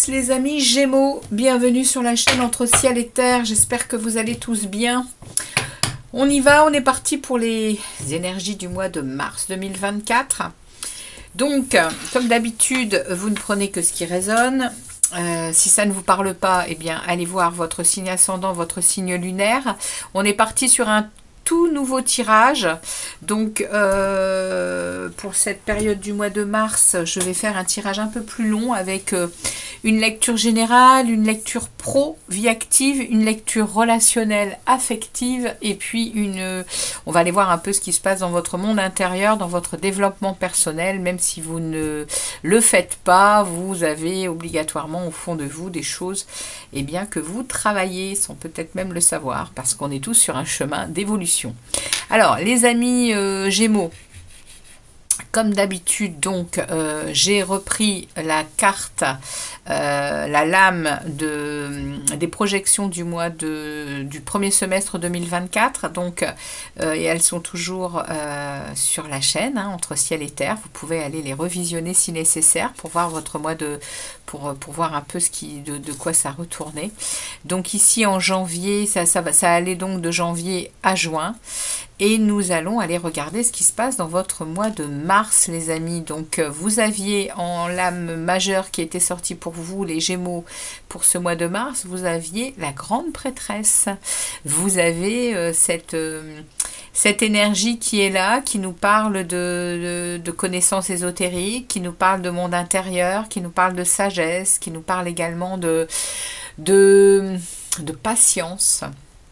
tous les amis Gémeaux, bienvenue sur la chaîne Entre Ciel et Terre, j'espère que vous allez tous bien. On y va, on est parti pour les énergies du mois de mars 2024. Donc, comme d'habitude, vous ne prenez que ce qui résonne. Si ça ne vous parle pas, eh bien, allez voir votre signe ascendant, votre signe lunaire. On est parti sur un tout nouveau tirage. Donc pour cette période du mois de mars, je vais faire un tirage un peu plus long avec une lecture générale, une lecture pro, vie active, une lecture relationnelle, affective, et puis on va aller voir un peu ce qui se passe dans votre monde intérieur, dans votre développement personnel. Même si vous ne le faites pas, vous avez obligatoirement au fond de vous des choses bien, que vous travaillez sans peut-être même le savoir, parce qu'on est tous sur un chemin d'évolution. Alors les amis Gémeaux, comme d'habitude, donc j'ai repris la carte, la lame des projections du mois du premier semestre 2024. Donc, et elles sont toujours sur la chaîne, hein, Entre Ciel et Terre. Vous pouvez aller les revisionner si nécessaire pour voir votre mois pour voir un peu de quoi ça retournait. Donc ici en janvier, ça allait donc de janvier à juin. Et nous allons aller regarder ce qui se passe dans votre mois de mars, les amis. Donc, vous aviez en lame majeure qui était sortie pour vous, les Gémeaux, pour ce mois de mars, vous aviez la grande prêtresse. Vous avez cette énergie qui est là, qui nous parle de connaissances ésotériques, qui nous parle de monde intérieur, qui nous parle de sagesse, qui nous parle également de patience,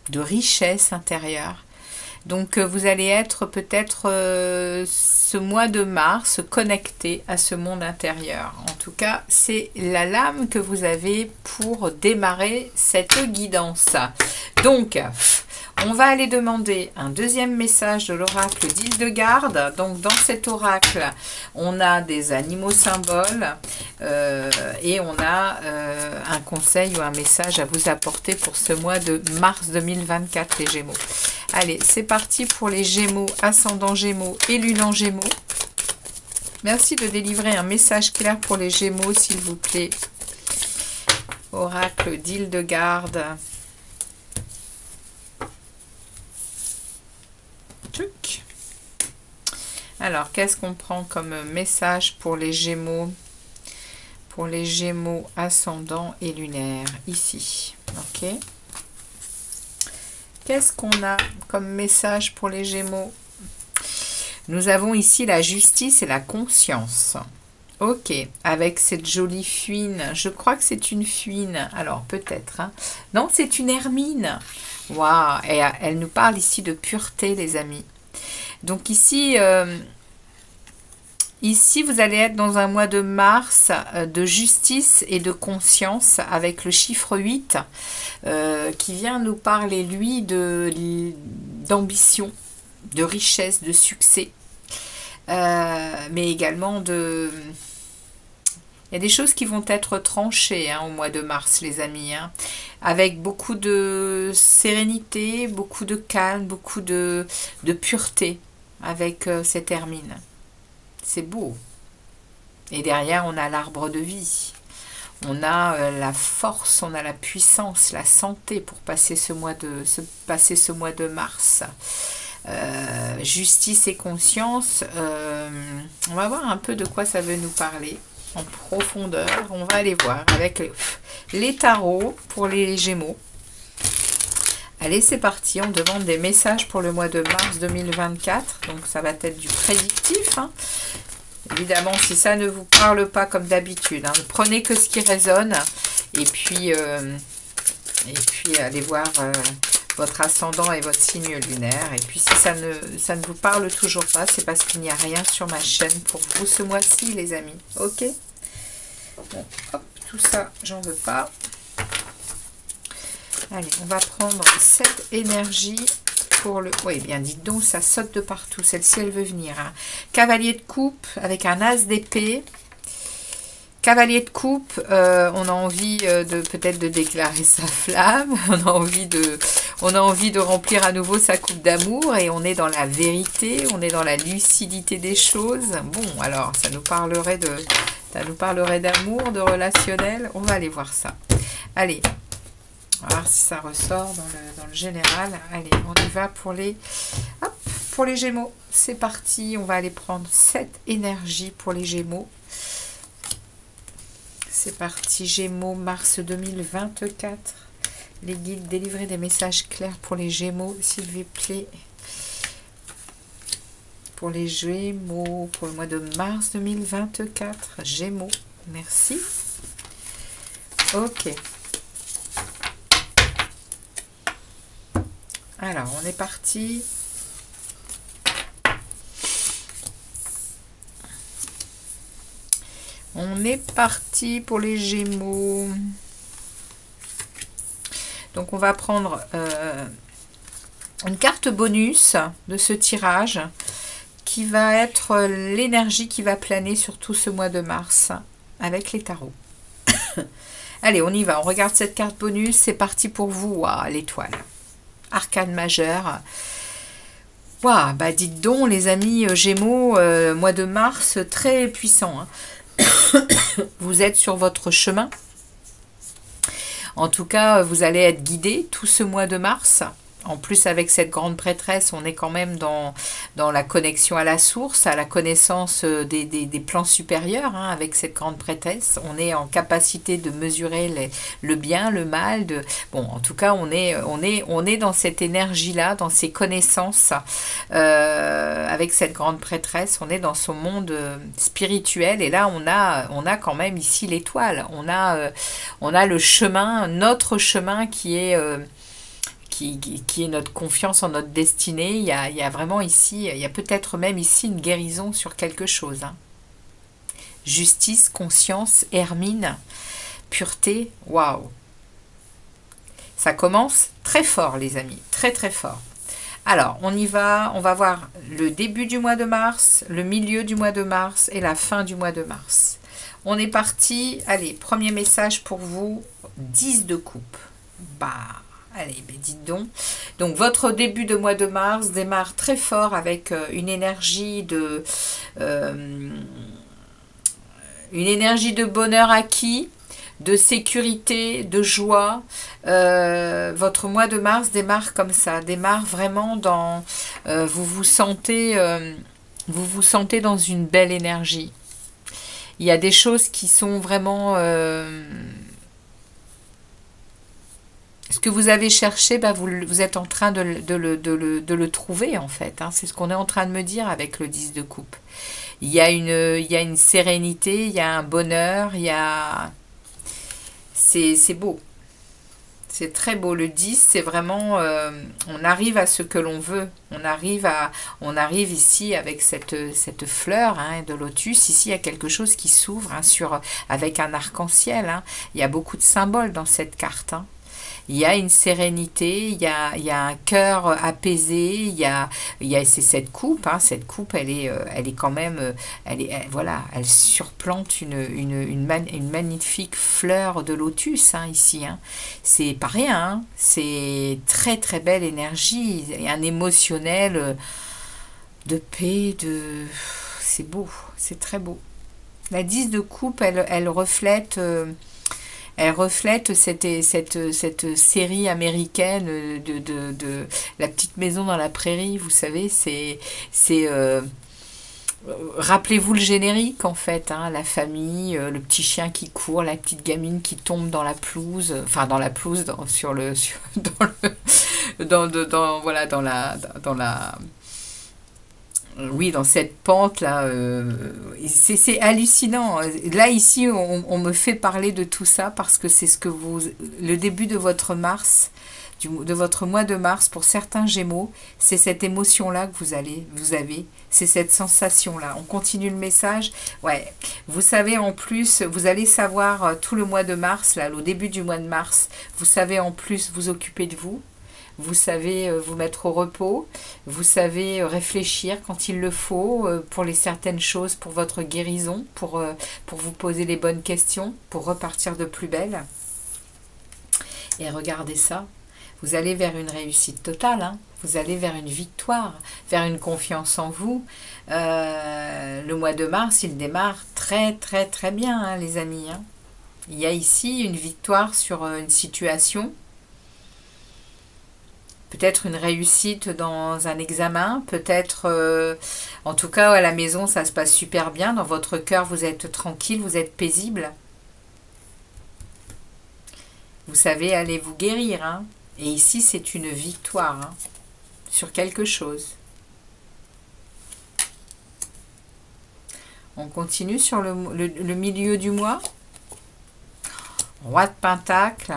de richesse intérieure. Donc vous allez être peut-être ce mois de mars connecté à ce monde intérieur. En tout cas, c'est la lame que vous avez pour démarrer cette guidance. Donc, on va aller demander un deuxième message de l'oracle d'Hildegarde. Donc dans cet oracle, on a des animaux symboles et on a un conseil ou un message à vous apporter pour ce mois de mars 2024, les Gémeaux. Allez, c'est parti pour les Gémeaux, ascendant Gémeaux et lune en Gémeaux. Merci de délivrer un message clair pour les Gémeaux, s'il vous plaît. Oracle d'Hildegarde. Alors, qu'est-ce qu'on prend comme message pour les Gémeaux? Pour les Gémeaux ascendant et lunaire, ici. Ok. Qu'est-ce qu'on a comme message pour les Gémeaux? Nous avons ici la justice et la conscience. Ok, avec cette jolie fuine. Je crois que c'est une fuine. Alors, peut-être. Hein. Non, c'est une hermine. Waouh, et elle nous parle ici de pureté, les amis. Donc ici, vous allez être dans un mois de mars de justice et de conscience avec le chiffre 8 qui vient nous parler, lui, d'ambition, de richesse, de succès, mais également de... Il y a des choses qui vont être tranchées au mois de mars, les amis, hein, avec beaucoup de sérénité, beaucoup de calme, beaucoup de pureté avec cette hermine. C'est beau. Et derrière, on a l'arbre de vie. On a la force, on a la puissance, la santé pour passer ce mois de mars. Justice et conscience. On va voir un peu de quoi ça veut nous parler en profondeur. On va aller voir avec les tarots pour les Gémeaux. Allez, c'est parti. On demande des messages pour le mois de mars 2024. Donc, ça va être du prédictif. Hein. Évidemment, si ça ne vous parle pas comme d'habitude, hein, prenez que ce qui résonne. Et puis allez voir votre ascendant et votre signe lunaire. Et puis, si ça ne vous parle toujours pas, c'est parce qu'il n'y a rien sur ma chaîne pour vous ce mois-ci, les amis. Ok? Bon, hop, tout ça, j'en veux pas. Allez, on va prendre cette énergie pour le... Oui, bien, dites donc, ça saute de partout. Celle-ci, elle veut venir. Hein. Cavalier de coupe avec un as d'épée. Cavalier de coupe, on a envie peut-être de déclarer sa flamme. On a envie de remplir à nouveau sa coupe d'amour. Et on est dans la vérité, on est dans la lucidité des choses. Bon, alors, ça nous parlerait Ça nous parlerait d'amour, de relationnel. On va aller voir ça. Allez, on va voir si ça ressort dans le général. Allez, on y va pour les, hop, pour les Gémeaux. C'est parti, on va aller prendre cette énergie pour les Gémeaux. C'est parti, Gémeaux, mars 2024. Les guides, délivrez des messages clairs pour les Gémeaux, s'il vous plaît. Pour les Gémeaux, pour le mois de mars 2024. Gémeaux, merci. Ok. Alors, on est parti. On est parti pour les Gémeaux. Donc, on va prendre une carte bonus de ce tirage qui va être l'énergie qui va planer sur tout ce mois de mars avec les tarots. Allez, on y va. On regarde cette carte bonus. C'est parti pour vous. Waouh, l'étoile. Arcane majeur. Waouh, bah dites donc, les amis Gémeaux, mois de mars, très puissant. Hein. Vous êtes sur votre chemin. En tout cas, vous allez être guidé tout ce mois de mars. En plus, avec cette grande prêtresse, on est quand même dans la connexion à la source, à la connaissance des plans supérieurs. Hein, avec cette grande prêtresse, on est en capacité de mesurer le bien, le mal. Bon, en tout cas, on est dans cette énergie-là, dans ces connaissances. Avec cette grande prêtresse, on est dans son monde spirituel. Et là, on a quand même ici l'étoile. On a le chemin, notre chemin qui est notre confiance en notre destinée. Il y a vraiment ici, il y a peut-être même ici une guérison sur quelque chose. Hein. Justice, conscience, hermine, pureté, waouh. Ça commence très fort, les amis, très très fort. Alors, on y va, on va voir le début du mois de mars, le milieu du mois de mars et la fin du mois de mars. On est parti, allez, premier message pour vous, 10 de coupe. Bah... Allez, ben dites donc. Donc, votre début de mois de mars démarre très fort avec une énergie de bonheur acquis, de sécurité, de joie. Votre mois de mars démarre comme ça, démarre vraiment dans... vous vous sentez dans une belle énergie. Il y a des choses qui sont vraiment... ce que vous avez cherché, bah vous êtes en train de le trouver, en fait. Hein. C'est ce qu'on est en train de me dire avec le 10 de coupe. Il y a une sérénité, il y a un bonheur, il y a... C'est beau. C'est très beau. Le 10, c'est vraiment... on arrive à ce que l'on veut. On arrive ici avec cette fleur hein, de lotus. Ici, il y a quelque chose qui s'ouvre hein, avec un arc-en-ciel. Hein. Il y a beaucoup de symboles dans cette carte. Hein. Il y a une sérénité, il y a un cœur apaisé, c'est cette coupe, hein, cette coupe, elle est quand même, voilà, elle surplante une magnifique fleur de lotus, hein, ici, hein. C'est pas rien, hein, c'est très très belle énergie, et un émotionnel de paix, c'est beau, c'est très beau. La 10 de coupe, elle reflète... Elle reflète cette série américaine de La petite maison dans la prairie, vous savez, rappelez-vous le générique en fait, hein, la famille, le petit chien qui court, la petite gamine qui tombe dans la pelouse, enfin dans la pelouse, oui, dans cette pente là, c'est hallucinant. Là ici, on me fait parler de tout ça parce que c'est le début de votre mars, de votre mois de mars pour certains Gémeaux, c'est cette émotion là que vous avez, c'est cette sensation là. On continue le message. Ouais, vous savez en plus, vous allez savoir tout le mois de mars là, au début du mois de mars, vous savez en plus vous occuper de vous. Vous savez vous mettre au repos, vous savez réfléchir quand il le faut pour certaines choses, pour votre guérison, pour vous poser les bonnes questions, pour repartir de plus belle. Et regardez ça, Vous allez vers une réussite totale, hein. Vous allez vers une victoire, vers une confiance en vous. Le mois de mars, il démarre très très très bien, hein, les amis, hein. Il y a ici une victoire sur une situation, peut-être une réussite dans un examen, peut-être, en tout cas à la maison ça se passe super bien, dans votre cœur vous êtes tranquille, vous êtes paisible. Vous savez aller vous guérir, hein. Et ici c'est une victoire, hein, sur quelque chose. On continue sur le milieu du mois. Roi de Pentacle.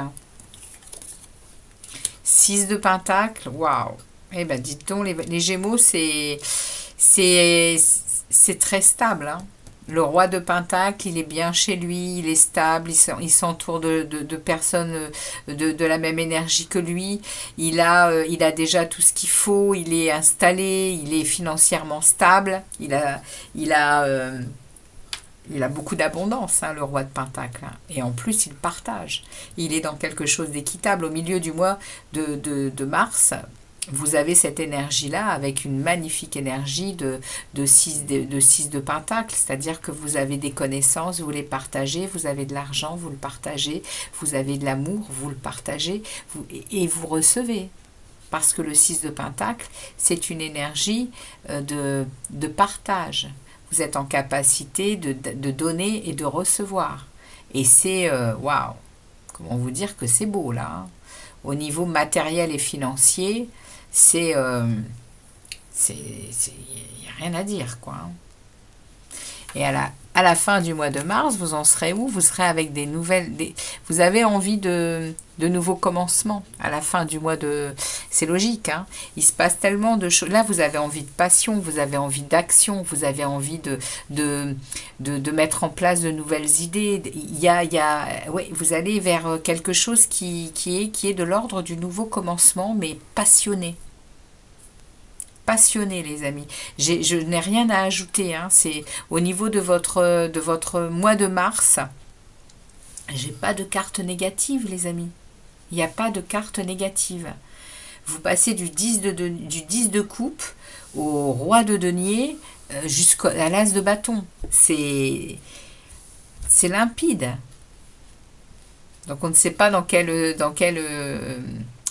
6 de Pentacle. Waouh. Eh ben dites donc, les Gémeaux, c'est très stable, hein. Le roi de Pentacle, il est bien chez lui, il est stable, il s'entoure de personnes de la même énergie que lui. Il a déjà tout ce qu'il faut, il est installé, il est financièrement stable, il a beaucoup d'abondance, hein, le roi de Pentacle, hein. Et en plus, il partage. Il est dans quelque chose d'équitable. Au milieu du mois de mars, vous avez cette énergie-là avec une magnifique énergie de 6 de Pentacle. C'est-à-dire que vous avez des connaissances, vous les partagez. Vous avez de l'argent, vous le partagez. Vous avez de l'amour, vous le partagez. Et vous recevez. Parce que le 6 de Pentacle, c'est une énergie de partage. Vous êtes en capacité de donner et de recevoir. Et c'est, waouh, comment vous dire que c'est beau là, hein. Au niveau matériel et financier, il n'y a rien à dire, quoi, hein. Et à la fin du mois de mars, vous en serez où? Vous serez avec des nouvelles... vous avez envie de nouveaux commencements à la fin du mois de... C'est logique, hein. Il se passe tellement de choses. Là, vous avez envie de passion, vous avez envie d'action, vous avez envie de mettre en place de nouvelles idées. Ouais, vous allez vers quelque chose qui est de l'ordre du nouveau commencement, mais passionné. Passionné, les amis. Je n'ai rien à ajouter, hein. C'est au niveau de votre mois de mars. J'ai pas de carte négative, les amis. Il n'y a pas de carte négative. Vous passez du 10 de coupe au roi de denier jusqu'à l'as de bâton. C'est limpide. Donc on ne sait pas dans quel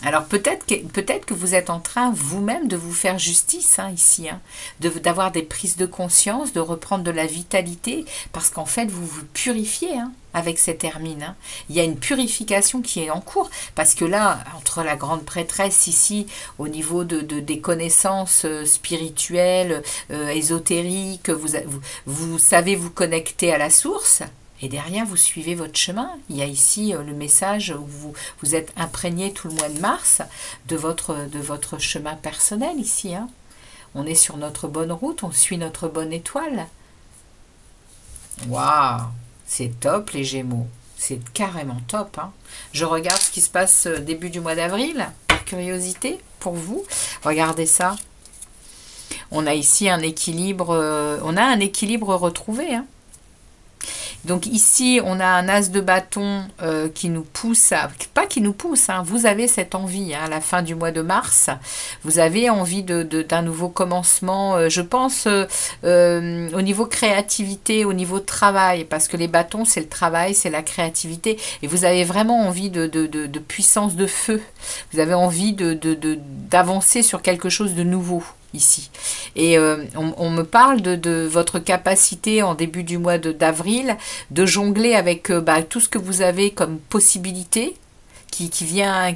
alors peut-être que vous êtes en train vous-même de vous faire justice, hein, ici, hein, d'avoir des prises de conscience, de reprendre de la vitalité, parce qu'en fait vous vous purifiez, hein, avec cette hermine, hein. Il y a une purification qui est en cours, parce que là, entre la grande prêtresse ici, au niveau des connaissances spirituelles, ésotériques, vous savez vous connecter à la source. Et derrière, vous suivez votre chemin. Il y a ici le message où vous êtes imprégné tout le mois de mars de votre chemin personnel ici, hein. On est sur notre bonne route, on suit notre bonne étoile. Waouh, c'est top les Gémeaux. C'est carrément top, hein. Je regarde ce qui se passe début du mois d'avril, par curiosité, pour vous. Regardez ça. On a ici un équilibre, retrouvé, hein. Donc ici, on a un as de bâton qui nous pousse, pas qui nous pousse, hein, vous avez cette envie, hein, à la fin du mois de mars, vous avez envie d'un nouveau commencement, je pense, au niveau créativité, au niveau travail, parce que les bâtons, c'est le travail, c'est la créativité, et vous avez vraiment envie de puissance de feu, vous avez envie d'avancer sur quelque chose de nouveau. Ici. Et on me parle de votre capacité en début du mois d'avril de jongler avec tout ce que vous avez comme possibilité qui viennent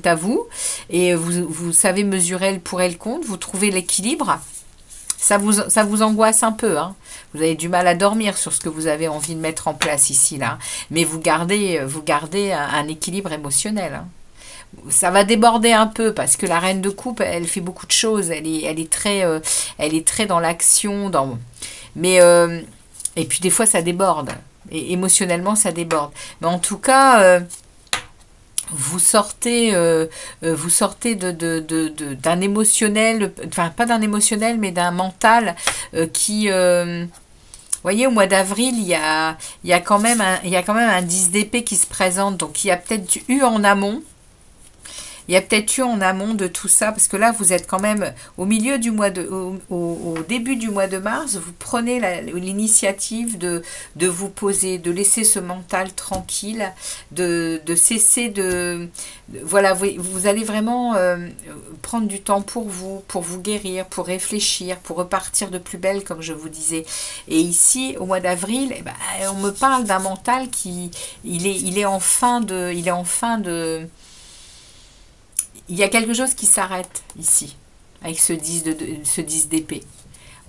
à vous, et vous savez mesurer le pour et le contre, vous trouvez l'équilibre. Ça vous angoisse un peu, hein. Vous avez du mal à dormir sur ce que vous avez envie de mettre en place ici, là. Mais vous gardez un équilibre émotionnel, hein. Ça va déborder un peu parce que la reine de coupe, elle fait beaucoup de choses. Elle est très dans l'action, et puis des fois ça déborde. Et émotionnellement ça déborde. Mais en tout cas, vous sortez d'un émotionnel, enfin pas d'un émotionnel, mais d'un mental qui voyez, au mois d'avril, il y a quand même un 10 d'épée qui se présente, donc il y a peut-être eu en amont Il y a peut-être eu en amont de tout ça, parce que là, vous êtes quand même au milieu du mois au début du mois de mars, vous prenez l'initiative de vous poser, de laisser ce mental tranquille, de cesser voilà, vous allez vraiment prendre du temps pour vous guérir, pour réfléchir, pour repartir de plus belle, comme je vous disais. Et ici, au mois d'avril, eh ben, on me parle d'un mental qui, il est en fin de, il y a quelque chose qui s'arrête ici, avec ce 10 d'épée.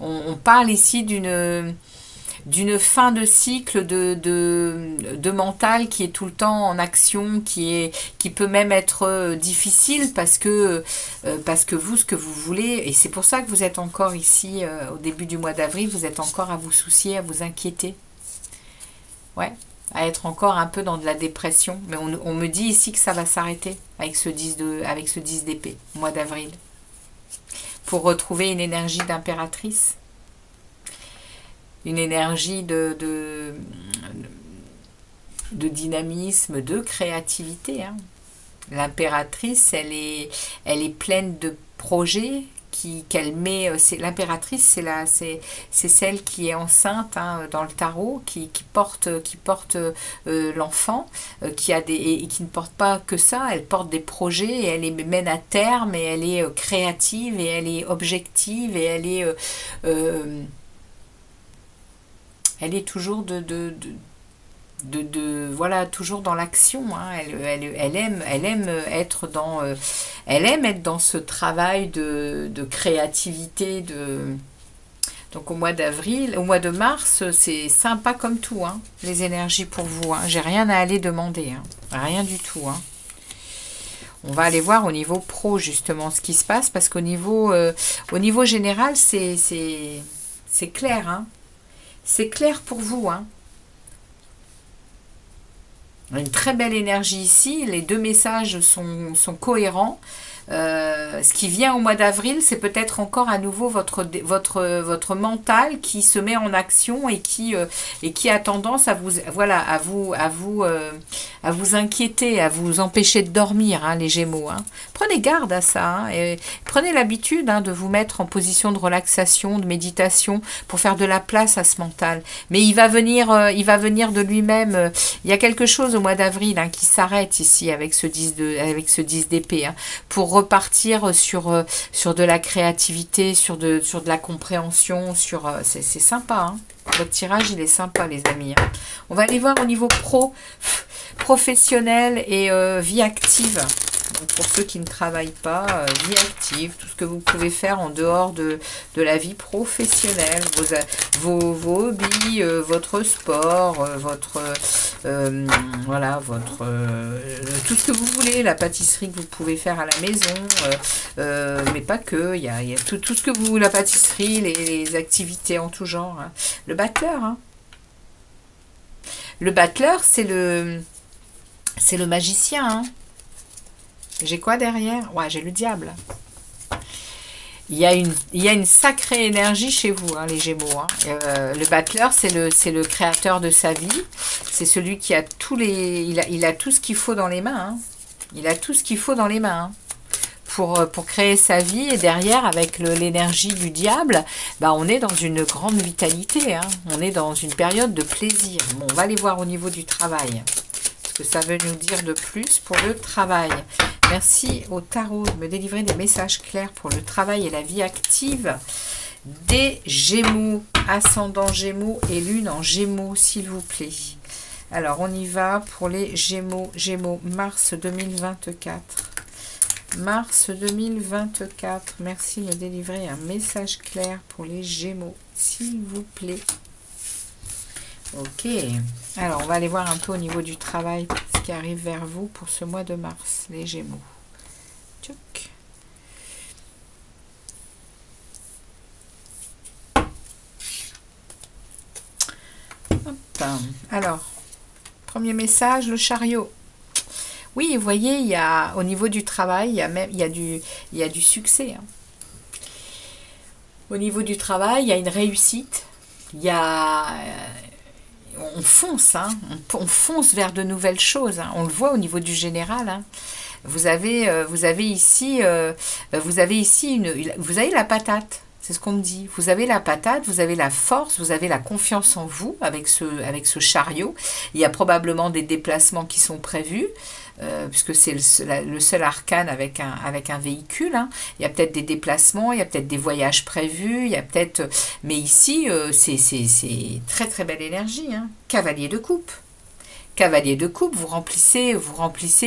On parle ici d'une fin de cycle de mental qui est tout le temps en action, qui peut même être difficile parce que vous, ce que vous voulez, et c'est pour ça que vous êtes encore ici au début du mois d'avril, vous êtes encore à vous soucier, à vous inquiéter. Ouais, à être encore un peu dans de la dépression. Mais on me dit ici que ça va s'arrêter avec ce 10 d'épée, au mois d'avril. Pour retrouver une énergie d'impératrice. Une énergie de dynamisme, de créativité. Hein. L'impératrice, elle est pleine de projets qu'elle met. L'impératrice, c'est celle qui est enceinte hein, dans le tarot, qui porte l'enfant, et qui ne porte pas que ça, elle porte des projets et elle les mène à terme et elle est créative et elle est objective et elle est toujours voilà, toujours dans l'action. Hein. Elle aime être dans ce travail de créativité. Donc au mois d'avril, au mois de mars, c'est sympa comme tout, hein, les énergies pour vous. Hein. J'ai rien à aller demander, hein. Rien du tout. Hein. On va aller voir au niveau pro justement ce qui se passe, parce qu'au niveau général, c'est clair. Hein. C'est clair pour vous. Hein. Une très belle énergie ici. Les deux messages sont cohérents. Ce qui vient au mois d'avril, c'est peut-être encore à nouveau votre mental qui se met en action et qui a tendance à vous inquiéter, à vous empêcher de dormir, hein, les Gémeaux. Hein. Prenez garde à ça. Hein, et prenez l'habitude hein, de vous mettre en position de relaxation, de méditation pour faire de la place à ce mental. Mais il va venir de lui-même. Il y a quelque chose au mois d'avril hein, qui s'arrête ici avec ce 10 d'épée. Hein, pour repartir sur de la créativité, sur de la compréhension, c'est sympa. Hein. Votre tirage, il est sympa, les amis. Hein. On va aller voir au niveau professionnel et vie active. Donc pour ceux qui ne travaillent pas, vie active, tout ce que vous pouvez faire en dehors de la vie professionnelle, vos hobbies, votre sport, tout ce que vous voulez, la pâtisserie que vous pouvez faire à la maison, mais pas que, il y a tout ce que vous, la pâtisserie, les activités en tout genre. Hein. Le battleur, hein. Le battleur, c'est le magicien, hein. J'ai quoi derrière? Ouais, j'ai le diable. Il y a une sacrée énergie chez vous, hein, les Gémeaux. Hein. Le battleur, c'est le créateur de sa vie. C'est celui qui a il a tout ce qu'il faut dans les mains. Hein. Il a tout ce qu'il faut dans les mains. Hein. Pour créer sa vie. Et derrière, avec l'énergie du diable, bah, on est dans une grande vitalité. Hein. On est dans une période de plaisir. Bon, on va aller voir au niveau du travail. Que ça veut nous dire de plus pour le travail. Merci au tarot de me délivrer des messages clairs pour le travail et la vie active des Gémeaux, ascendant Gémeaux et lune en Gémeaux, s'il vous plaît. Alors, on y va pour les Gémeaux. Gémeaux, mars 2024. Mars 2024. Merci de me délivrer un message clair pour les Gémeaux, s'il vous plaît. Ok, alors on va aller voir un peu au niveau du travail ce qui arrive vers vous pour ce mois de mars, les Gémeaux. Tchouk. Hop. Alors, premier message, le chariot. Oui, vous voyez, il y a, au niveau du travail, il y a du succès. Hein. Au niveau du travail, il y a une réussite, il y a... on fonce, hein, on fonce vers de nouvelles choses. Hein. On le voit au niveau du général. Hein. vous avez ici vous avez la patate. C'est ce qu'on me dit. Vous avez la patate, vous avez la force, vous avez la confiance en vous avec ce chariot. Il y a probablement des déplacements qui sont prévus, puisque c'est le seul arcane avec un véhicule. Hein. Il y a peut-être des déplacements, il y a peut-être des voyages prévus, il y a peut-être... Mais ici, c'est très très belle énergie. Hein. Cavalier de coupe. Cavalier de coupe, vous remplissez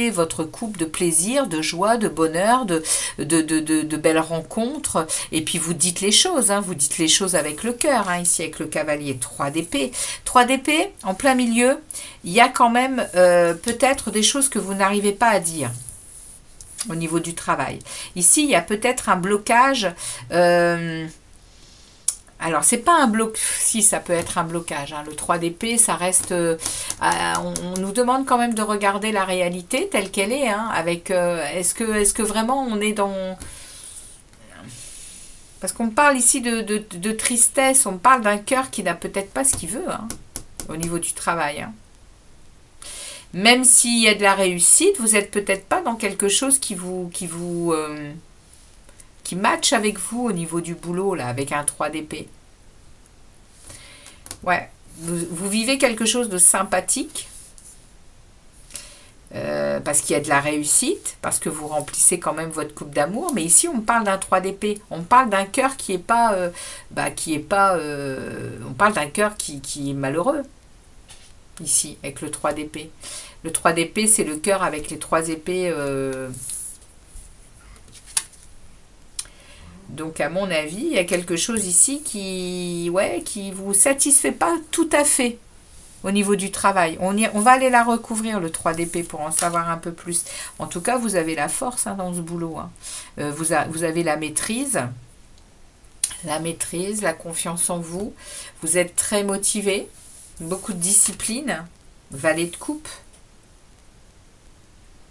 votre coupe de plaisir, de joie, de bonheur, de belles rencontres. Et puis vous dites les choses, hein, vous dites les choses avec le cœur, hein, ici avec le cavalier 3 d'épée. 3 d'épée, en plein milieu, il y a quand même peut-être des choses que vous n'arrivez pas à dire au niveau du travail. Ici, il y a peut-être un blocage... alors, c'est pas un bloc, si ça peut être un blocage, hein. Le 3 d'épée, ça reste... on nous demande quand même de regarder la réalité telle qu'elle est, hein, avec... est-ce que vraiment on est dans... Parce qu'on parle ici de tristesse, on parle d'un cœur qui n'a peut-être pas ce qu'il veut, hein, au niveau du travail. Hein. Même s'il y a de la réussite, vous n'êtes peut-être pas dans quelque chose qui match avec vous au niveau du boulot, là, avec un 3 d'épée. Ouais, vous vivez quelque chose de sympathique, parce qu'il y a de la réussite, parce que vous remplissez quand même votre coupe d'amour, mais ici, on parle d'un 3 d'épée. On parle d'un cœur qui est pas... on parle d'un cœur qui est malheureux, ici, avec le 3 d'épée. Le 3 d'épée, c'est le cœur avec les 3 épées... Donc, à mon avis, il y a quelque chose ici qui vous satisfait pas tout à fait au niveau du travail. On va aller la recouvrir, le 3 d'épée, pour en savoir un peu plus. En tout cas, vous avez la force, hein, dans ce boulot. Hein. Vous avez la maîtrise, la confiance en vous. Vous êtes très motivé, beaucoup de discipline. Valet de coupe.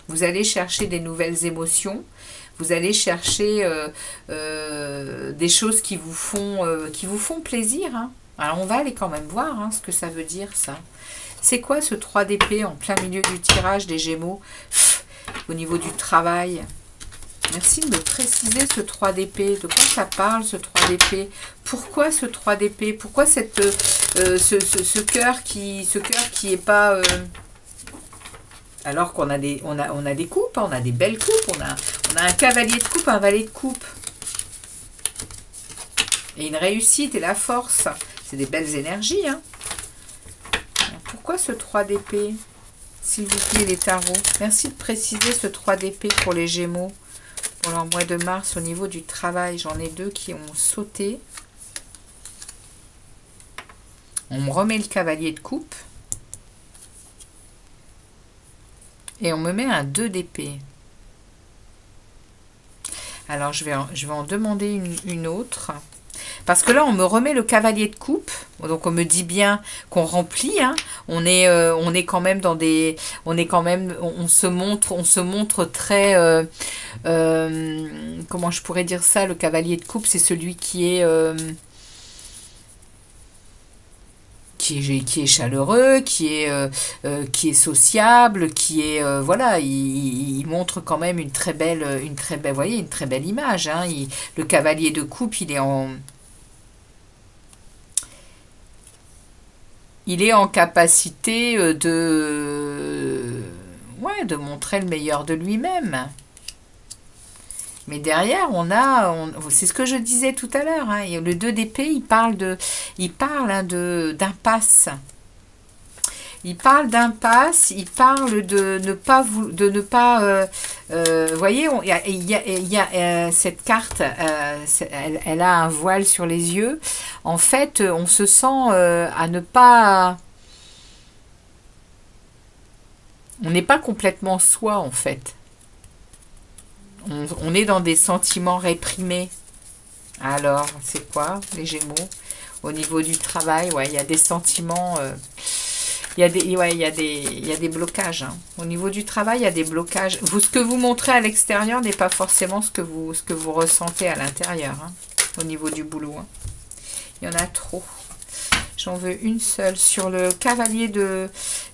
Vous allez chercher des nouvelles émotions. Vous allez chercher des choses qui vous font plaisir. Hein. Alors, on va aller quand même voir, hein, ce que ça veut dire, ça. C'est quoi ce 3 d'épée en plein milieu du tirage des Gémeaux au niveau du travail? Merci de me préciser ce 3 d'épée. De quoi ça parle, ce 3 d'épée? Pourquoi ce 3 d'épée? Pourquoi ce cœur qui est pas... alors qu'on a des coupes, on a des belles coupes, on a un cavalier de coupe, un valet de coupe. Et une réussite et la force. C'est des belles énergies. Hein. Pourquoi ce 3 d'épée? S'il vous plaît, les tarots. Merci de préciser ce 3 d'épée pour les Gémeaux. Pour leur mois de mars, au niveau du travail. J'en ai 2 qui ont sauté. On me remet le cavalier de coupe. Et on me met un 2 d'épée. Alors, je vais en demander une autre. Parce que là, on me remet le cavalier de coupe. Donc, on me dit bien qu'on remplit. Hein. On est quand même dans des... On se montre très... comment je pourrais dire ça? Le cavalier de coupe, c'est celui qui est chaleureux, qui est sociable, qui est voilà, il montre quand même une très belle image. Hein. Le cavalier de coupe, il est en capacité de montrer le meilleur de lui-même. Mais derrière, c'est ce que je disais tout à l'heure, hein, le 2 d'épée, il parle d'impasse. Il parle d'impasse, il parle de ne pas... Vous voyez, il y a cette carte, elle a un voile sur les yeux. En fait, on se sent à ne pas... On n'est pas complètement soi, en fait. On est dans des sentiments réprimés. Alors, c'est quoi, les Gémeaux? Au niveau du travail, ouais, il y a des sentiments... il y a des blocages. Hein. Au niveau du travail, il y a des blocages. Ce que vous montrez à l'extérieur n'est pas forcément ce que vous ressentez à l'intérieur. Hein, au niveau du boulot. Hein. Il y en a trop. J'en veux une seule. Sur le cavalier de...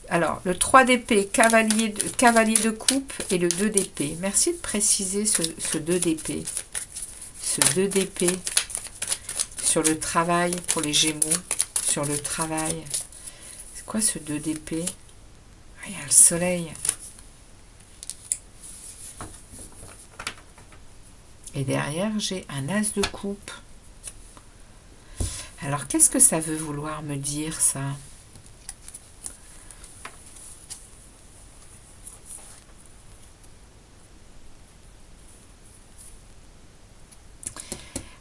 Alors, le 3 d'épée, cavalier de coupe et le 2 d'épée. Merci de préciser ce 2 d'épée. Ce 2 d'épée sur le travail pour les Gémeaux. Sur le travail. C'est quoi ce 2 d'épée? Ah, il y a le soleil. Et derrière, j'ai un as de coupe. Alors, qu'est-ce que ça veut vouloir me dire, ça?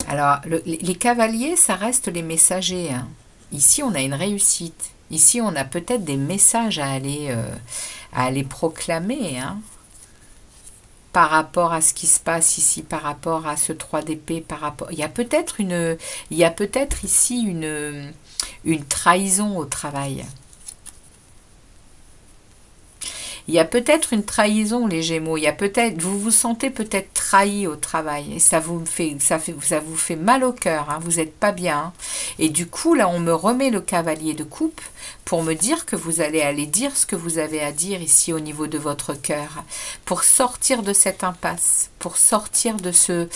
Alors, les cavaliers, ça reste les messagers. Hein. Ici, on a une réussite. Ici, on a peut-être des messages à aller proclamer, hein, par rapport à ce qui se passe ici, par rapport à ce 3 d'épée, par rapport... Il y a peut-être ici une trahison au travail. Il y a peut-être une trahison, les Gémeaux. Il y a peut-être, vous vous sentez peut-être trahi au travail et ça vous fait mal au cœur. Hein, vous n'êtes pas bien. Hein. Et du coup, là, on me remet le cavalier de coupe pour me dire que vous allez aller dire ce que vous avez à dire ici au niveau de votre cœur, pour sortir de cette impasse, pour sortir de ces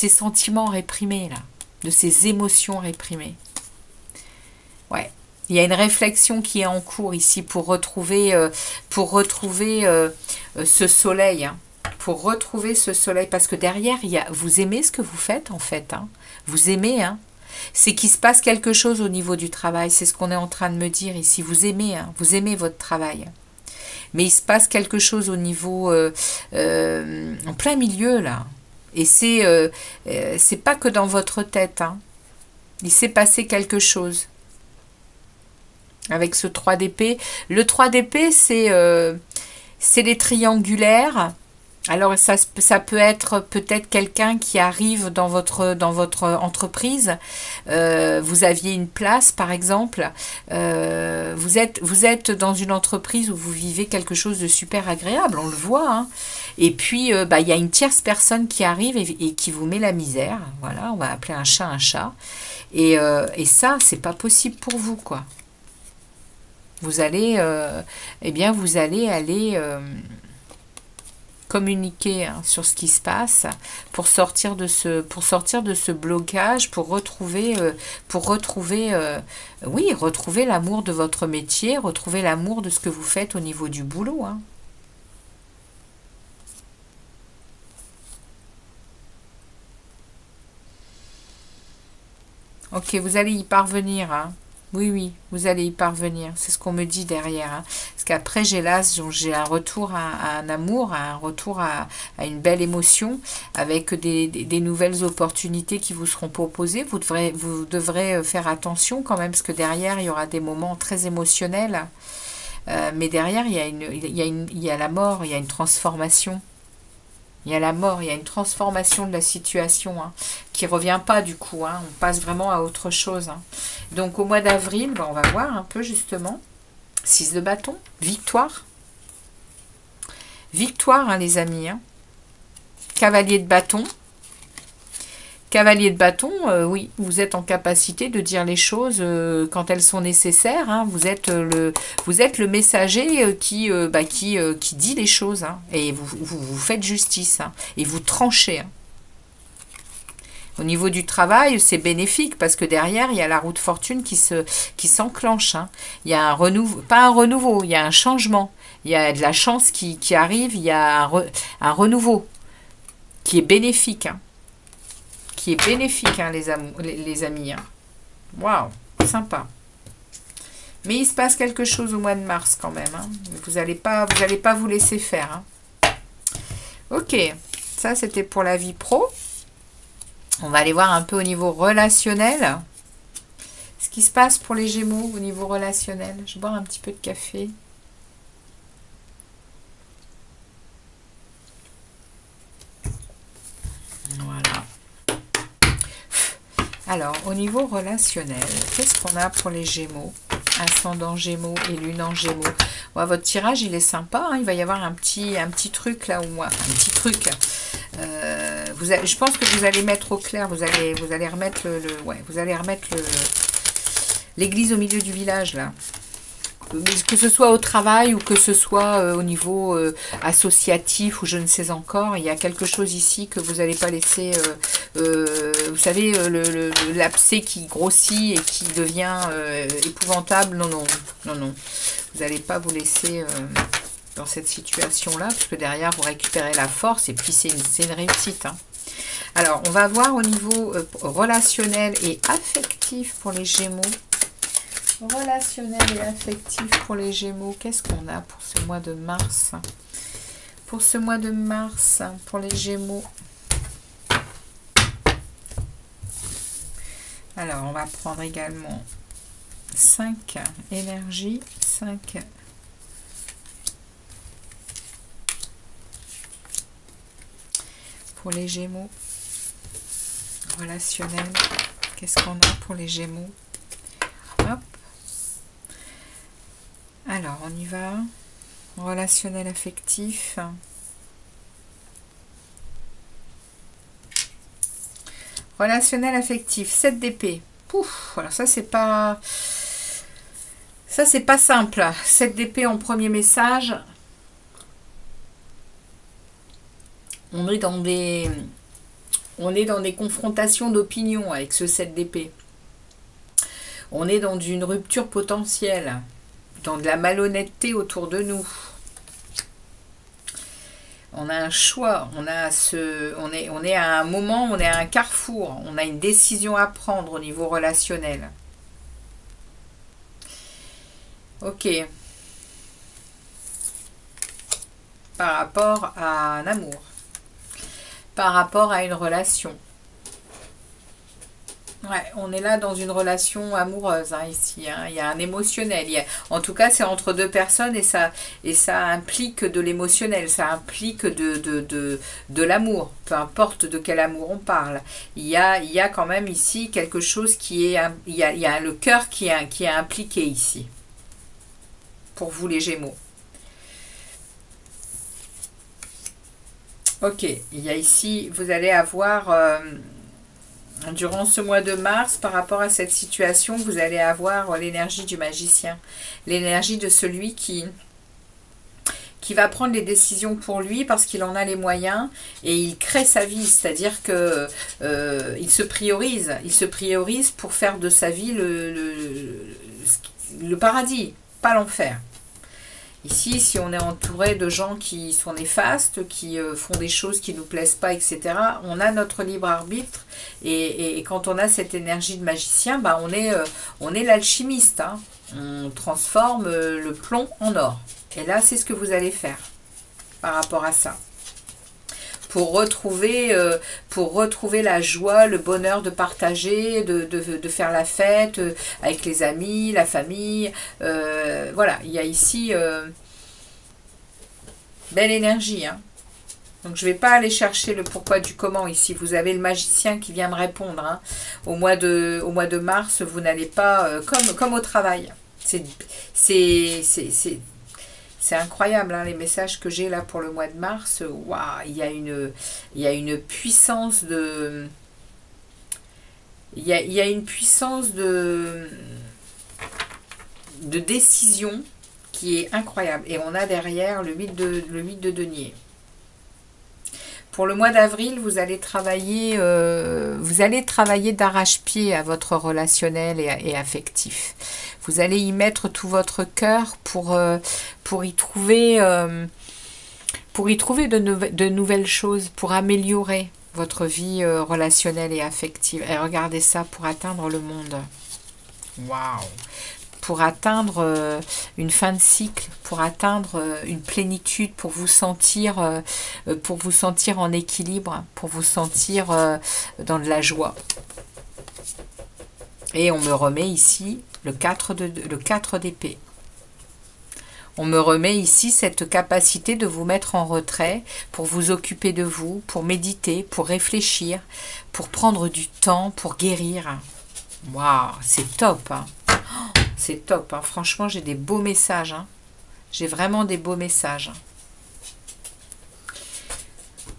sentiments réprimés là, de ces émotions réprimées. Ouais. Il y a une réflexion qui est en cours ici pour retrouver ce soleil. Hein, pour retrouver ce soleil. Parce que derrière, vous aimez ce que vous faites en fait. Hein, vous aimez. Hein, c'est qu'il se passe quelque chose au niveau du travail. C'est ce qu'on est en train de me dire ici. Vous aimez. Hein, vous aimez votre travail. Mais il se passe quelque chose au niveau... en plein milieu là. Et c'est pas que dans votre tête. Hein. Il s'est passé quelque chose. Avec ce 3 d'épée. Le 3 d'épée, c'est les triangulaires. Alors, ça peut être peut-être quelqu'un qui arrive dans votre entreprise. Vous aviez une place, par exemple. Vous êtes dans une entreprise où vous vivez quelque chose de super agréable, on le voit. Hein. Et puis, il y a une tierce personne qui arrive et qui vous met la misère. Voilà, on va appeler un chat un chat. Et ça, c'est pas possible pour vous, quoi. Vous allez, vous allez aller communiquer hein, sur ce qui se passe pour sortir de ce blocage, pour retrouver l'amour de votre métier, retrouver l'amour de ce que vous faites au niveau du boulot. Hein. Ok, vous allez y parvenir. Hein. Oui, vous allez y parvenir. C'est ce qu'on me dit derrière. Hein. Parce qu'après, j'ai un retour à un amour, un retour à une belle émotion, avec des nouvelles opportunités qui vous seront proposées. Vous devrez faire attention quand même, parce que derrière, il y aura des moments très émotionnels. Mais derrière, il y a la mort, il y a une transformation. Il y a la mort, il y a une transformation de la situation hein, qui ne revient pas du coup. Hein, on passe vraiment à autre chose. Hein. Donc au mois d'avril, on va voir un peu justement. 6 de bâton, victoire. Victoire hein, les amis. Hein. Cavalier de bâton. Cavalier de bâton, oui, vous êtes en capacité de dire les choses quand elles sont nécessaires. Hein. Vous êtes le messager qui dit les choses. Hein. Et vous faites justice. Hein. Et vous tranchez. Hein. Au niveau du travail, c'est bénéfique parce que derrière, il y a la roue de fortune qui s'enclenche. Hein. Il y a un renouveau, pas un renouveau, il y a un changement. Il y a de la chance qui arrive, il y a un renouveau qui est bénéfique. Hein. Qui est bénéfique, hein, les amis. Hein. Waouh, sympa. Mais il se passe quelque chose au mois de mars quand même. Hein. Vous n'allez pas vous laisser faire. Hein. Ok, ça c'était pour la vie pro. On va aller voir un peu au niveau relationnel. Ce qui se passe pour les Gémeaux au niveau relationnel. Je vais boire un petit peu de café. Voilà. Alors, au niveau relationnel, qu'est-ce qu'on a pour les Gémeaux? ascendant Gémeaux et Lune en Gémeaux. Ouais, votre tirage, il est sympa. Hein, il va y avoir un petit truc là où moi, un petit truc. Je pense que vous allez mettre au clair. Vous allez remettre vous allez remettre l'église au milieu du village là. Que ce soit au travail ou que ce soit au niveau associatif ou je ne sais encore, il y a quelque chose ici que vous n'allez pas laisser, vous savez, l'abcès qui grossit et qui devient épouvantable. Non, vous n'allez pas vous laisser dans cette situation-là, parce que derrière, vous récupérez la force et puis c'est une réussite. Hein. Alors, on va voir au niveau relationnel et affectif pour les Gémeaux. Relationnel et affectif pour les Gémeaux. Qu'est-ce qu'on a pour ce mois de mars? Pour ce mois de mars, pour les Gémeaux. Alors, on va prendre également 5 énergies. 5 pour les Gémeaux. Relationnel. Qu'est-ce qu'on a pour les Gémeaux? Hop. Alors, on y va. Relationnel affectif. Relationnel affectif. 7 d'épée. Pouf. Alors ça, c'est pas... Ça, c'est pas simple. 7 d'épée en premier message. On est dans des confrontations d'opinion avec ce 7 d'épée. On est dans une rupture potentielle. Dans de la malhonnêteté autour de nous. On a un choix, on est à un moment, on est à un carrefour, on a une décision à prendre au niveau relationnel. Ok. Par rapport à un amour. Par rapport à une relation. Ouais, on est là dans une relation amoureuse hein, ici. Hein. Il y a un émotionnel. En tout cas, c'est entre deux personnes et ça implique de l'émotionnel. Ça implique de l'amour. Peu importe de quel amour on parle. Il y a quand même ici quelque chose qui est... Il y a le cœur qui est impliqué ici. Pour vous les Gémeaux. Ok, il y a ici... Vous allez avoir... durant ce mois de mars, par rapport à cette situation, vous allez avoir l'énergie du magicien. L'énergie de celui qui va prendre les décisions pour lui parce qu'il en a les moyens et il crée sa vie. C'est-à-dire que il se priorise. Il se priorise pour faire de sa vie le paradis, pas l'enfer. Ici, si on est entouré de gens qui sont néfastes, qui font des choses qui ne nous plaisent pas, etc., on a notre libre arbitre. Et quand on a cette énergie de magicien, bah, on est l'alchimiste. Hein. On transforme le plomb en or. Et là, c'est ce que vous allez faire par rapport à ça. Pour retrouver la joie, le bonheur de partager, de faire la fête avec les amis, la famille. Voilà, il y a ici belle énergie. Hein. Donc je ne vais pas aller chercher le pourquoi du comment ici. Vous avez le magicien qui vient me répondre. Hein. Au mois de mars, vous n'allez pas... comme au travail. C'est incroyable, hein, les messages que j'ai là pour le mois de mars. Waouh, il y a une puissance de... Il y a une puissance de décision qui est incroyable. Et on a derrière le 8 de denier. Pour le mois d'avril, vous allez travailler d'arrache-pied à votre relationnel et affectif. Vous allez y mettre tout votre cœur pour y trouver de nouvelles choses, pour améliorer votre vie relationnelle et affective. Et regardez ça, pour atteindre le monde. Waouh! Pour atteindre une fin de cycle, pour atteindre une plénitude, pour vous sentir en équilibre, pour vous sentir dans de la joie. Et on me remet ici le 4 d'épée. On me remet ici cette capacité de vous mettre en retrait pour vous occuper de vous, pour méditer, pour réfléchir, pour prendre du temps, pour guérir. Waouh, c'est top, hein. C'est top, hein. Franchement, j'ai des beaux messages. Hein. J'ai vraiment des beaux messages.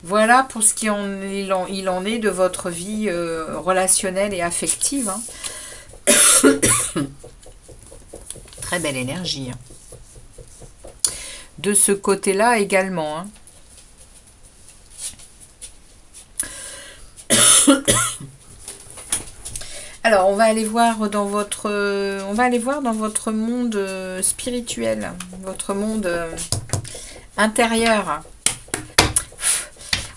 Voilà pour ce qu'il en est de votre vie relationnelle et affective. Hein. Très belle énergie. Hein. De ce côté-là également. Hein. Alors, on va aller voir dans votre, monde spirituel, votre monde intérieur.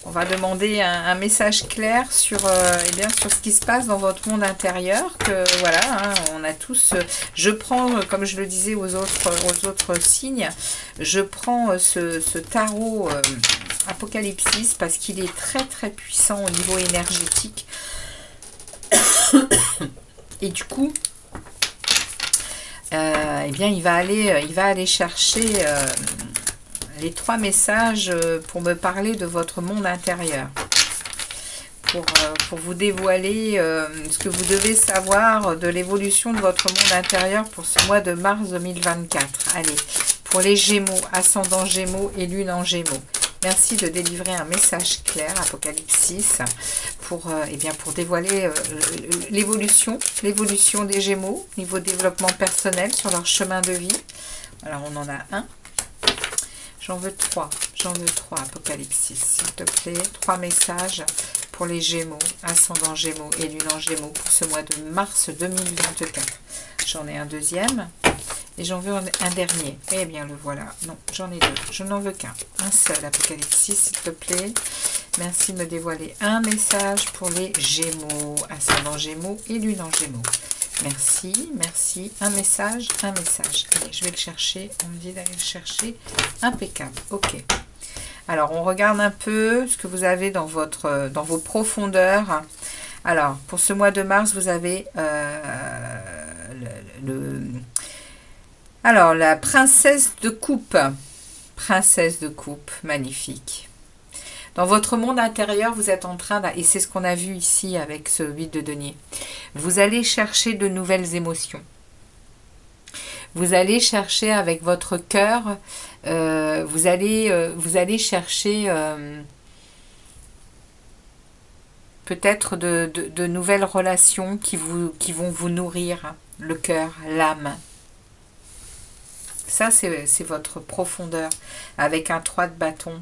On va demander un message clair sur, sur ce qui se passe dans votre monde intérieur. Que voilà, hein, on a tous. Je prends, comme je le disais aux autres signes, je prends ce tarot Apocalypsis parce qu'il est très très puissant au niveau énergétique. Et du coup, il va aller chercher les 3 messages pour me parler de votre monde intérieur. Pour vous dévoiler ce que vous devez savoir de l'évolution de votre monde intérieur pour ce mois de mars 2024. Allez, pour les Gémeaux, ascendant Gémeaux et Lune en Gémeaux. Merci de délivrer un message clair, Apocalypsis, pour dévoiler l'évolution des Gémeaux, niveau développement personnel sur leur chemin de vie. Alors, on en a un. J'en veux 3, Apocalypsis, s'il te plaît. 3 messages pour les Gémeaux, ascendant Gémeaux et Lune en Gémeaux pour ce mois de mars 2024. J'en ai un deuxième. Et j'en veux un dernier. Eh bien, le voilà. Non, j'en ai 2. Je n'en veux qu'un. Un seul, Apocalypsis, s'il te plaît. Merci de me dévoiler un message pour les Gémeaux, ascendant Gémeaux et Lune en Gémeaux. Merci, merci. Un message. Allez, je vais le chercher. On me dit d'aller le chercher. Impeccable. Ok. Alors, on regarde un peu ce que vous avez dans vos profondeurs. Alors, pour ce mois de mars, vous avez alors, la princesse de coupe. Princesse de coupe, magnifique. Dans votre monde intérieur, vous êtes en train, et c'est ce qu'on a vu ici avec ce 8 de denier, vous allez chercher de nouvelles émotions. Vous allez chercher avec votre cœur, vous allez chercher peut-être de nouvelles relations qui vont vous nourrir, le cœur, l'âme. Ça, c'est votre profondeur, avec un 3 de bâton.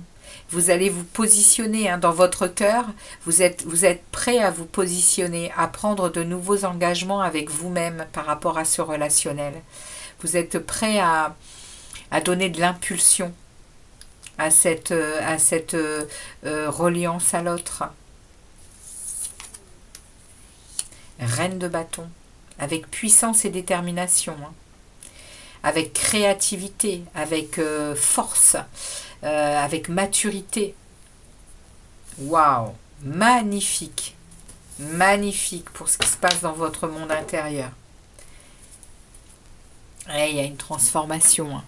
Vous allez vous positionner dans votre cœur, vous êtes prêt à vous positionner, à prendre de nouveaux engagements avec vous-même par rapport à ce relationnel. Vous êtes prêt à donner de l'impulsion à cette reliance à l'autre. Reine de bâton, avec puissance et détermination, avec créativité, avec force, avec maturité. Waouh, magnifique, magnifique pour ce qui se passe dans votre monde intérieur. Et il y a une transformation.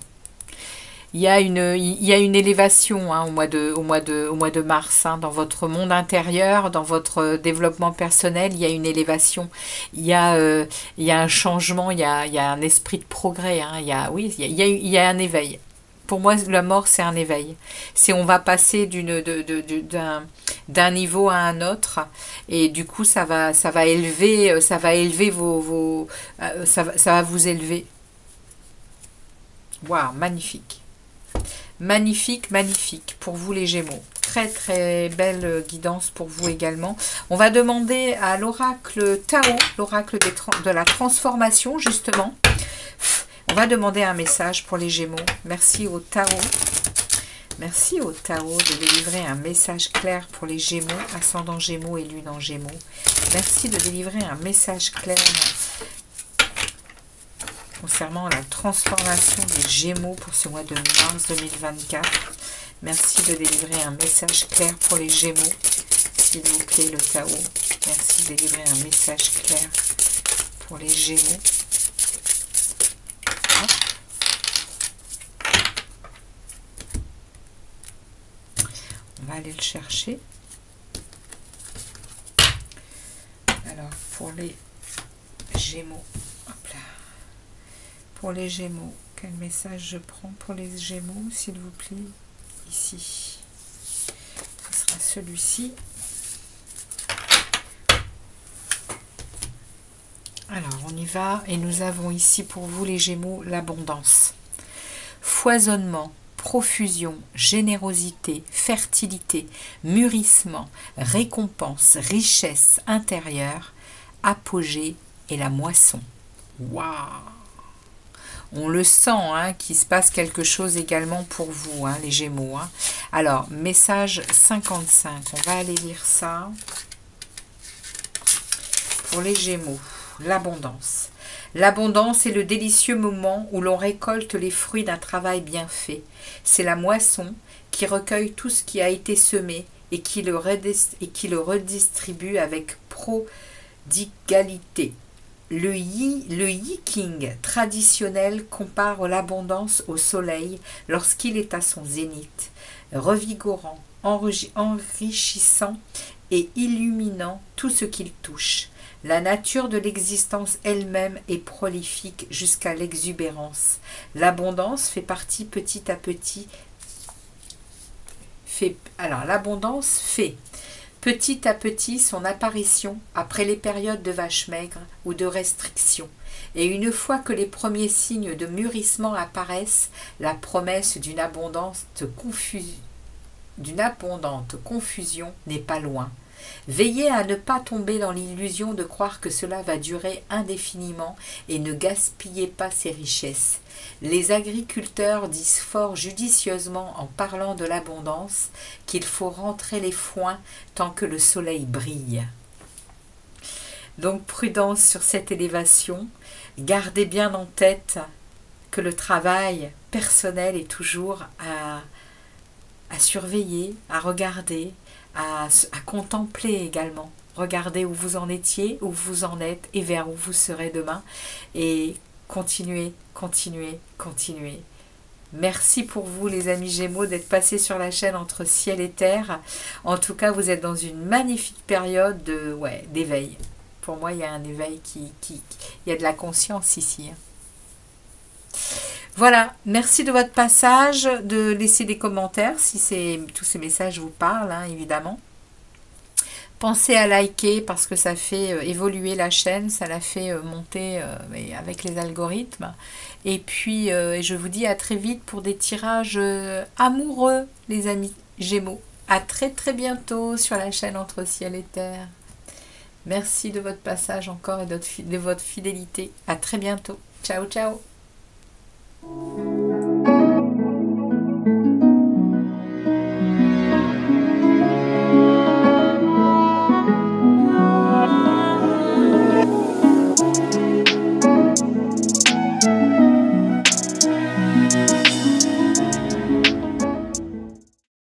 Il y a une élévation au mois de mars. Dans votre monde intérieur, dans votre développement personnel, il y a une élévation. Il y a un changement, il y a un esprit de progrès. Il y a un éveil. Pour moi, la mort, c'est un éveil. On va passer d'un niveau à un autre, et du coup, ça va élever ça va vous élever. Waouh, magnifique. Magnifique, magnifique pour vous les Gémeaux. Très très belle guidance pour vous également. On va demander à l'oracle Tao, l'oracle de la transformation justement. On va demander un message pour les Gémeaux. Merci au Tao. Merci au Tao de délivrer un message clair pour les Gémeaux, ascendant Gémeaux et Lune en Gémeaux. Merci de délivrer un message clair concernant la transformation des Gémeaux pour ce mois de mars 2024. Merci de délivrer un message clair pour les Gémeaux, s'il vous plaît, le Tao. Merci de délivrer un message clair pour les Gémeaux. On va aller le chercher. Alors, pour les Gémeaux, hop là. pour les Gémeaux. Quel message je prends pour les Gémeaux, s'il vous plaît? Ici. Ce sera celui-ci. Alors, on y va. Et nous avons ici pour vous, les Gémeaux, l'abondance. Foisonnement, profusion, générosité, fertilité, mûrissement, récompense, richesse intérieure, apogée et la moisson. Waouh! On le sent, hein, qu'il se passe quelque chose également pour vous, hein, les Gémeaux. Hein. Alors, message 55. On va aller lire ça. Pour les Gémeaux, l'abondance. L'abondance est le délicieux moment où l'on récolte les fruits d'un travail bien fait. C'est la moisson qui recueille tout ce qui a été semé et qui le redistribue avec prodigalité. Le Yiking traditionnel compare l'abondance au soleil lorsqu'il est à son zénith, revigorant, enrichissant et illuminant tout ce qu'il touche. La nature de l'existence elle-même est prolifique jusqu'à l'exubérance. L'abondance fait partie petit à petit. L'abondance fait petit à petit son apparition après les périodes de vache maigre ou de restriction. Et une fois que les premiers signes de mûrissement apparaissent, la promesse d'une abondante confusion n'est pas loin. Veillez à ne pas tomber dans l'illusion de croire que cela va durer indéfiniment et ne gaspillez pas ces richesses. Les agriculteurs disent fort judicieusement en parlant de l'abondance qu'il faut rentrer les foins tant que le soleil brille. Donc prudence sur cette élévation. Gardez bien en tête que le travail personnel est toujours à surveiller, à regarder, à contempler également. Regardez où vous en étiez, où vous en êtes et vers où vous serez demain. Et continuez, continuez, continuez. Merci pour vous les amis Gémeaux d'être passés sur la chaîne Entre Ciel et Terre. En tout cas, vous êtes dans une magnifique période d'éveil. Pour moi, il y a un éveil il y a de la conscience ici. Voilà, merci de votre passage, de laisser des commentaires si tous ces messages vous parlent, hein, évidemment. Pensez à liker parce que ça fait évoluer la chaîne, ça la fait monter avec les algorithmes. Et puis, je vous dis à très vite pour des tirages amoureux, les amis Gémeaux. À très très bientôt sur la chaîne Entre Ciel et Terre. Merci de votre passage encore et de votre fidélité. À très bientôt. Ciao, ciao.